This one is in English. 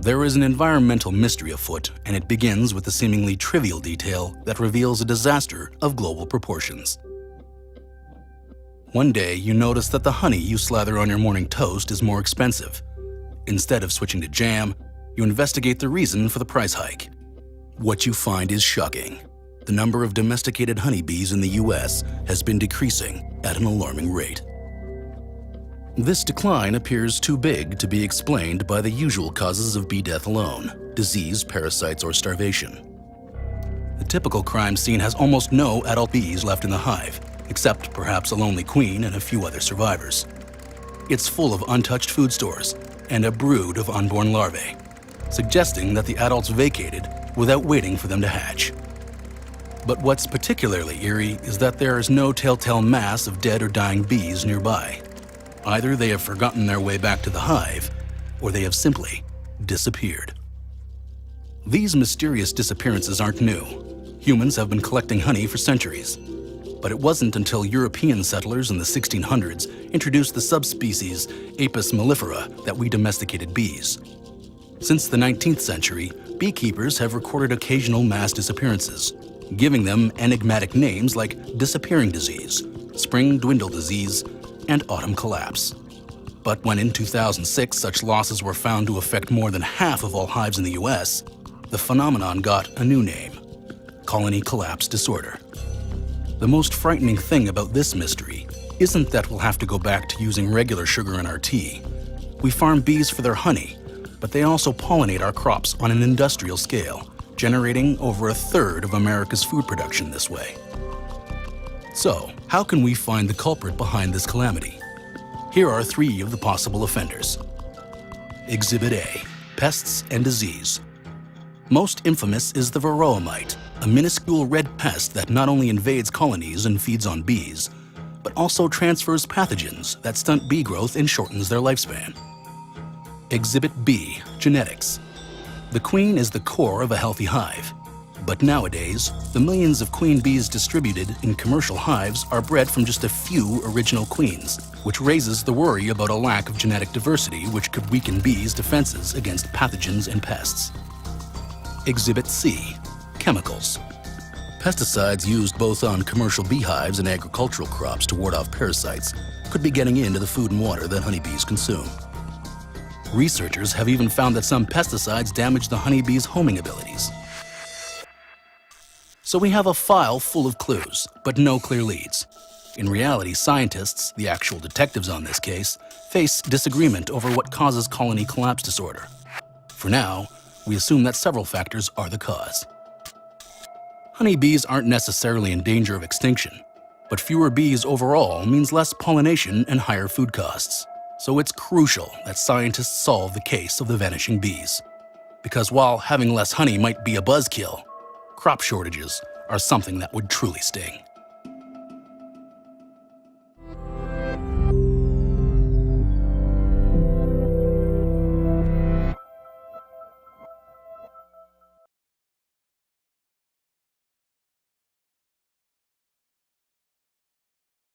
There is an environmental mystery afoot, and it begins with the seemingly trivial detail that reveals a disaster of global proportions. One day, you notice that the honey you slather on your morning toast is more expensive. Instead of switching to jam, you investigate the reason for the price hike. What you find is shocking. The number of domesticated honeybees in the US has been decreasing at an alarming rate. This decline appears too big to be explained by the usual causes of bee death alone: disease, parasites, or starvation. The typical crime scene has almost no adult bees left in the hive, except perhaps a lonely queen and a few other survivors. It's full of untouched food stores and a brood of unborn larvae, suggesting that the adults vacated without waiting for them to hatch. But what's particularly eerie is that there is no telltale mass of dead or dying bees nearby. Either they have forgotten their way back to the hive, or they have simply disappeared. These mysterious disappearances aren't new. Humans have been collecting honey for centuries. But it wasn't until European settlers in the 1600s introduced the subspecies Apis mellifera that we domesticated bees. Since the 19th century, beekeepers have recorded occasional mass disappearances, giving them enigmatic names like disappearing disease, spring dwindle disease, and autumn collapse. But when in 2006 such losses were found to affect more than half of all hives in the US, the phenomenon got a new name: colony collapse disorder. The most frightening thing about this mystery isn't that we'll have to go back to using regular sugar in our tea. We farm bees for their honey, but they also pollinate our crops on an industrial scale, generating over a third of America's food production this way. So, how can we find the culprit behind this calamity? Here are 3 of the possible offenders. Exhibit A: pests and disease. Most infamous is the varroa mite, a minuscule red pest that not only invades colonies and feeds on bees, but also transfers pathogens that stunt bee growth and shortens their lifespan. Exhibit B: genetics. The queen is the core of a healthy hive. But nowadays, the millions of queen bees distributed in commercial hives are bred from just a few original queens, which raises the worry about a lack of genetic diversity which could weaken bees' defenses against pathogens and pests. Exhibit C: chemicals. Pesticides used both on commercial beehives and agricultural crops to ward off parasites could be getting into the food and water that honeybees consume. Researchers have even found that some pesticides damage the honeybees' homing abilities. So we have a file full of clues, but no clear leads. In reality, scientists, the actual detectives on this case, face disagreement over what causes colony collapse disorder. For now, we assume that several factors are the cause. Honeybees aren't necessarily in danger of extinction, but fewer bees overall means less pollination and higher food costs. So it's crucial that scientists solve the case of the vanishing bees. Because while having less honey might be a buzzkill, crop shortages are something that would truly sting.